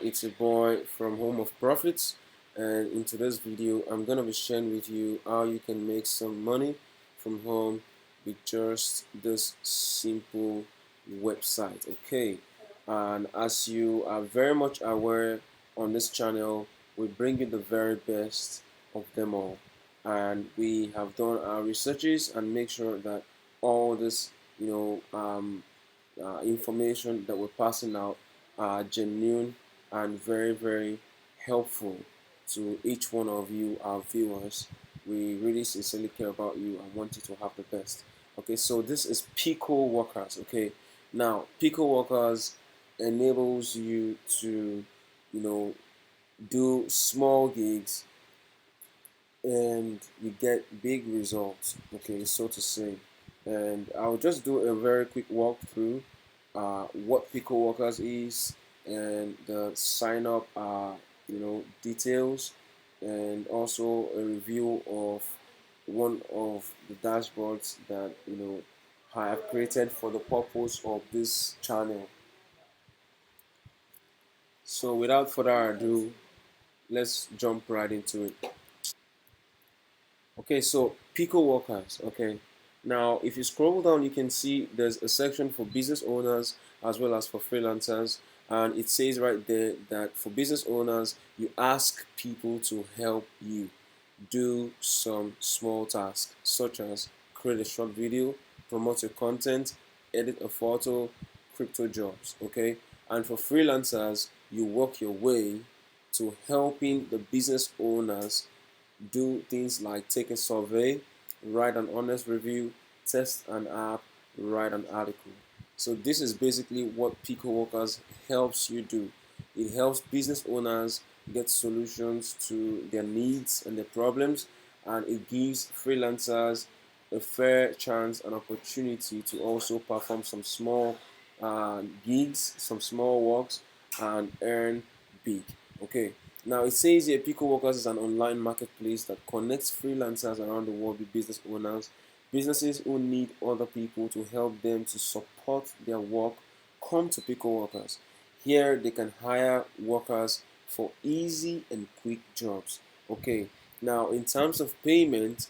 it's a boy from Home of Profits, and in today's video I'm gonna be sharing with you how you can make some money from home with just this simple website. Okay, and as you are very much aware, on this channel we bring you the very best of them all, and we have done our researches and make sure that all this information that we're passing out are genuine and very helpful to each one of you, our viewers. We really sincerely care about you and want you to have the best. Okay, so this is Pico Workers. Okay, now Pico Workers enables you to, you know, do small gigs and you get big results, okay, so to say. And I'll just do a very quick walkthrough what Pico Workers is and the sign up details, and also a review of one of the dashboards that I have created for the purpose of this channel. So without further ado, let's jump right into it. Okay, so Pico Workers. Okay, now if you scroll down, you can see there's a section for business owners as well as for freelancers, and it says right there that for business owners, you ask people to help you do some small tasks such as create a short video, promote your content, edit a photo, crypto jobs. Okay, and for freelancers, you work your way to helping the business owners do things like take a survey, write an honest review, test an app, write an article. So this is basically what Pico Workers helps you do. It helps business owners get solutions to their needs and their problems, and it gives freelancers a fair chance and opportunity to also perform some small gigs, some small works, and earn big. Okay, now it says here Pico Workers is an online marketplace that connects freelancers around the world with business owners. Businesses who need other people to help them to support their work come to Pico Workers. Here they can hire workers for easy and quick jobs. Okay, now in terms of payment,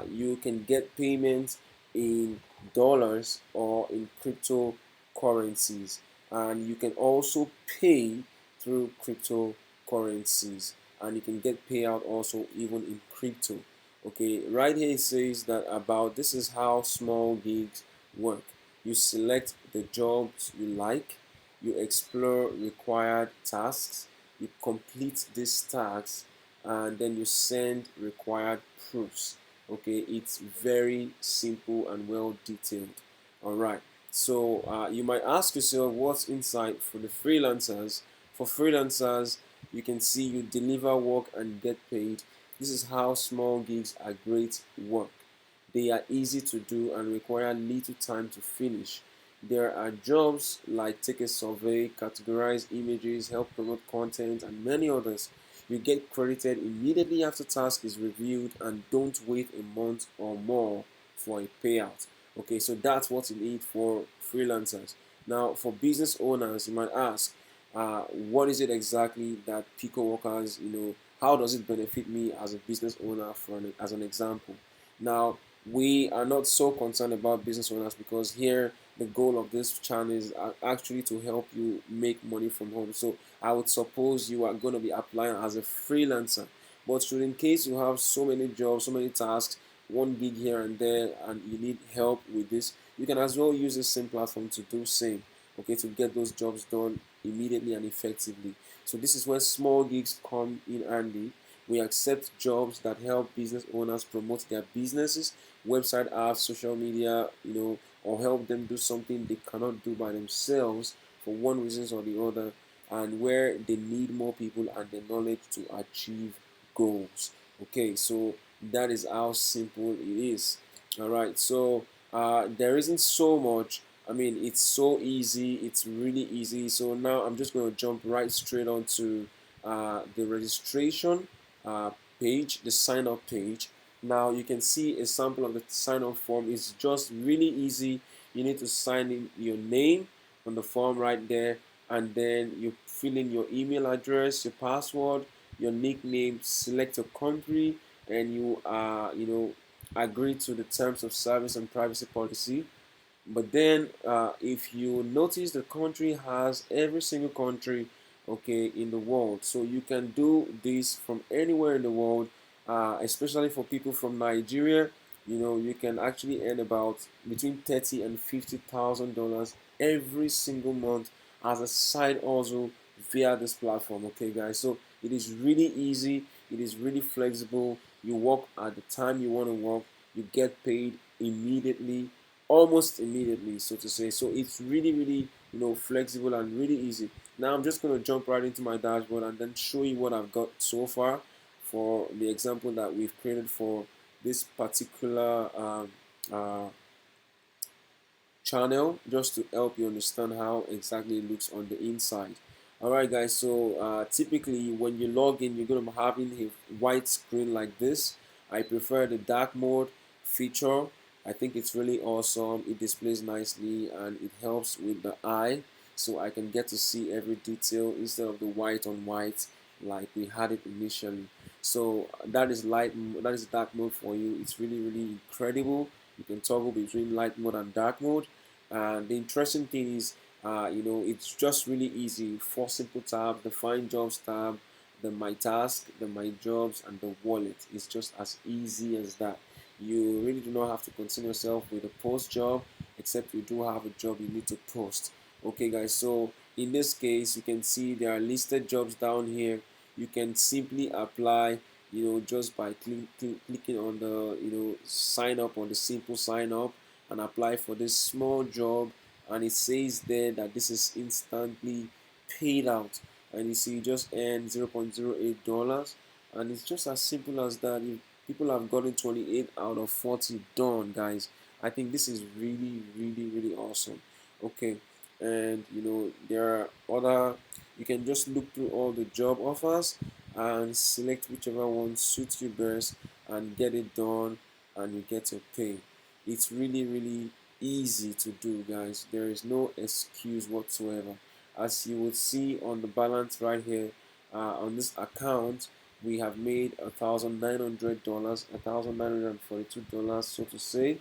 you can get payment in dollars or in cryptocurrencies, and you can also pay through cryptocurrencies, and you can get payout also even in crypto. Okay, right here it says that about this is how small gigs work. You select the jobs you like, you explore required tasks, you complete these tasks, and then you send required proofs. Okay, it's very simple and well detailed. All right, so you might ask yourself what's inside for the freelancers. For freelancers, you can see you deliver work and get paid. This is how small gigs are great work. They are easy to do and require little time to finish. There are jobs like take a survey, categorize images, help promote content, and many others. You get credited immediately after task is reviewed and don't wait a month or more for a payout. Okay, so that's what you need for freelancers. Now, for business owners, you might ask, what is it exactly that Pico Workers, how does it benefit me as a business owner, as an example? Now, we are not so concerned about business owners because here the goal of this channel is actually to help you make money from home. So I would suppose you are going to be applying as a freelancer, but should in case you have so many jobs, so many tasks, one gig here and there, and you need help with this, you can as well use the same platform to do same. Okay, to get those jobs done immediately and effectively. So this is where small gigs come in handy. We accept jobs that help business owners promote their businesses, website apps, social media, or help them do something they cannot do by themselves for one reason or the other, and where they need more people and the knowledge to achieve goals. Okay, so that is how simple it is. All right, so there isn't so much. I mean, it's so easy. It's really easy. So now I'm just going to jump right straight onto the registration uh, page, the sign up page. Now you can see a sample of the sign up form. It's just really easy. You need to sign in your name on the form right there, and then you fill in your email address, your password, your nickname, select a country, and you agree to the terms of service and privacy policy. But then, if you notice, the country has every single country, okay, in the world, so you can do this from anywhere in the world, especially for people from Nigeria. You can actually earn about between 30 and $50,000 every single month as a side hustle via this platform. Okay, guys, so it is really easy. It is really flexible. You work at the time you want to work. You get paid immediately, almost immediately, so to say. So it's really, really, flexible and really easy. Now I'm just going to jump right into my dashboard and then show you what I've got so far for the example that we've created for this particular uh, channel, just to help you understand how exactly it looks on the inside. Alright, guys, so typically when you log in, you're going to be having a white screen like this. I prefer the dark mode feature. I think it's really awesome. It displays nicely and it helps with the eye, so I can get to see every detail instead of the white on white like we had it initially. So that is that is dark mode for you. It's really, really incredible. You can toggle between light mode and dark mode. And the interesting thing is, it's just really easy. Four simple tabs: the Find Jobs tab, the My Task, the My Jobs, and the Wallet. It's just as easy as that. You really do not have to concern yourself with a post job, except you do have a job you need to post. Okay, guys, so in this case, you can see there are listed jobs down here. You can simply apply, just by clicking on the, sign up, on the simple sign up, and apply for this small job. And it says there that this is instantly paid out, and you see you just earn $0.08, and it's just as simple as that. If people have gotten 28 out of 40 done, guys, I think this is really, really, really awesome. Okay, and there are other, you can just look through all the job offers and select whichever one suits you best and get it done, and you get your pay. It's really, really easy to do, guys. There is no excuse whatsoever. As you would see on the balance right here, on this account, we have made $1,900, $1,942, so to say.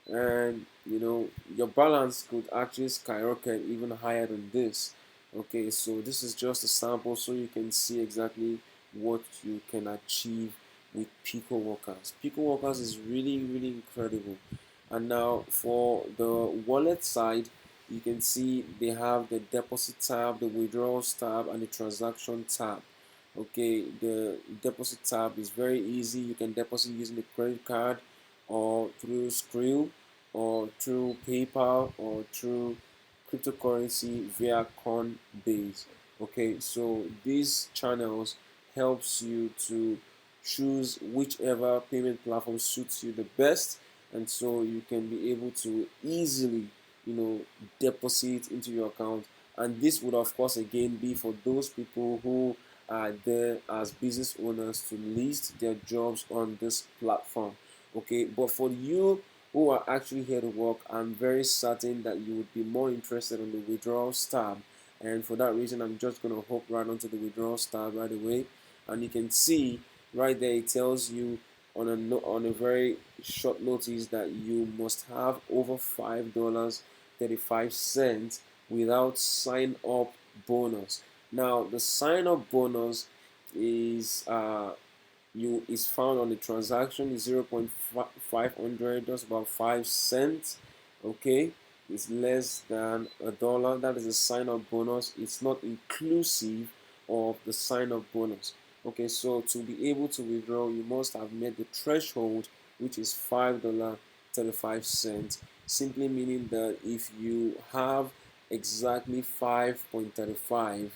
And your balance could actually skyrocket even higher than this. Okay, so this is just a sample, so you can see exactly what you can achieve with Pico Workers. Pico Workers is really, really incredible. And now for the wallet side, you can see they have the deposit tab, the withdrawals tab, and the transaction tab. Okay, the deposit tab is very easy. You can deposit using a credit card, or through Skrill, or through PayPal, or through cryptocurrency via Coinbase. Okay, so these channels helps you to choose whichever payment platform suits you the best, and so you can be able to easily, deposit into your account. And this would of course again be for those people who are there as business owners to list their jobs on this platform. Okay, but for you who are actually here to work, I'm very certain that you would be more interested in the withdrawals tab, and for that reason I'm just going to hop right onto the withdrawals tab right away. And you can see right there, it tells you on a very short notice that you must have over $5.35 without sign up bonus. Now the sign up bonus is is found on the transaction is 0.500, that's about 5 cents. Okay, it's less than $1. That is a sign up bonus. It's not inclusive of the sign up bonus. Okay, so to be able to withdraw, you must have met the threshold, which is $5.35, simply meaning that if you have exactly 5.35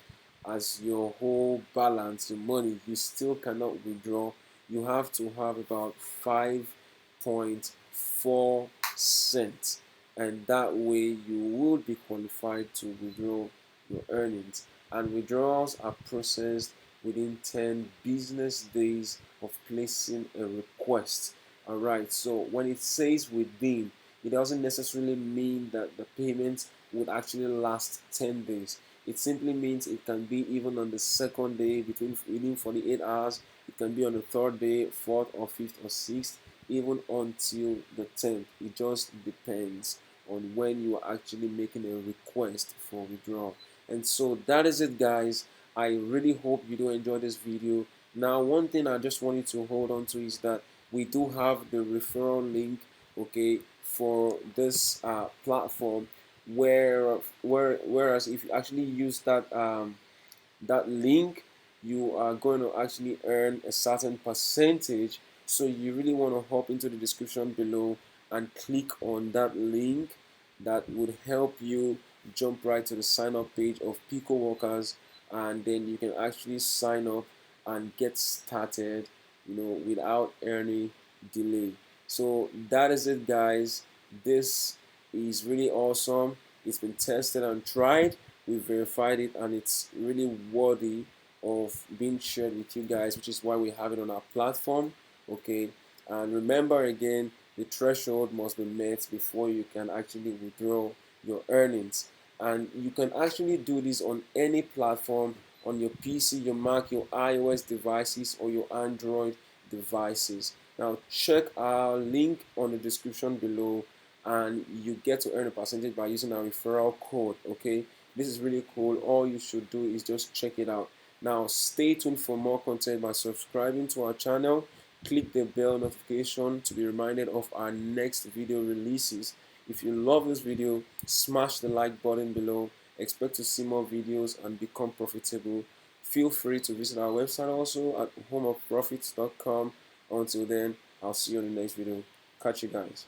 as your whole balance, your money, you still cannot withdraw. You have to have about 5.4 cents, and that way you will be qualified to withdraw your earnings. And withdrawals are processed within 10 business days of placing a request. All right, so when it says within, it doesn't necessarily mean that the payment would actually last 10 days. It simply means it can be even on the second day within 48 hours. It can be on the third day, fourth or fifth or sixth, even until the 10th. It just depends on when you are actually making a request for withdrawal. And so that is it, guys. I really hope you do enjoy this video. Now, one thing I just want you to hold on to is that we do have the referral link, okay, for this platform, whereas if you actually use that link, you are going to actually earn a certain percentage. So you really want to hop into the description below and click on that link. That would help you jump right to the sign up page of Pico Workers, and then you can actually sign up and get started, without any delay. So that is it, guys. This is really awesome. It's been tested and tried. We verified it, and it's really worthy of being shared with you guys, which is why we have it on our platform. Okay, and remember again, the threshold must be met before you can actually withdraw your earnings. And you can actually do this on any platform, on your PC, your Mac, your iOS devices, or your Android devices. Now check our link on the description below, and you get to earn a percentage by using our referral code. Okay, this is really cool. All you should do is just check it out. Now stay tuned for more content by subscribing to our channel. Click the bell notification to be reminded of our next video releases. If you love this video, smash the like button below. Expect to see more videos and become profitable. Feel free to visit our website also at homeofprofits.com. Until then, I'll see you on the next video. Catch you guys.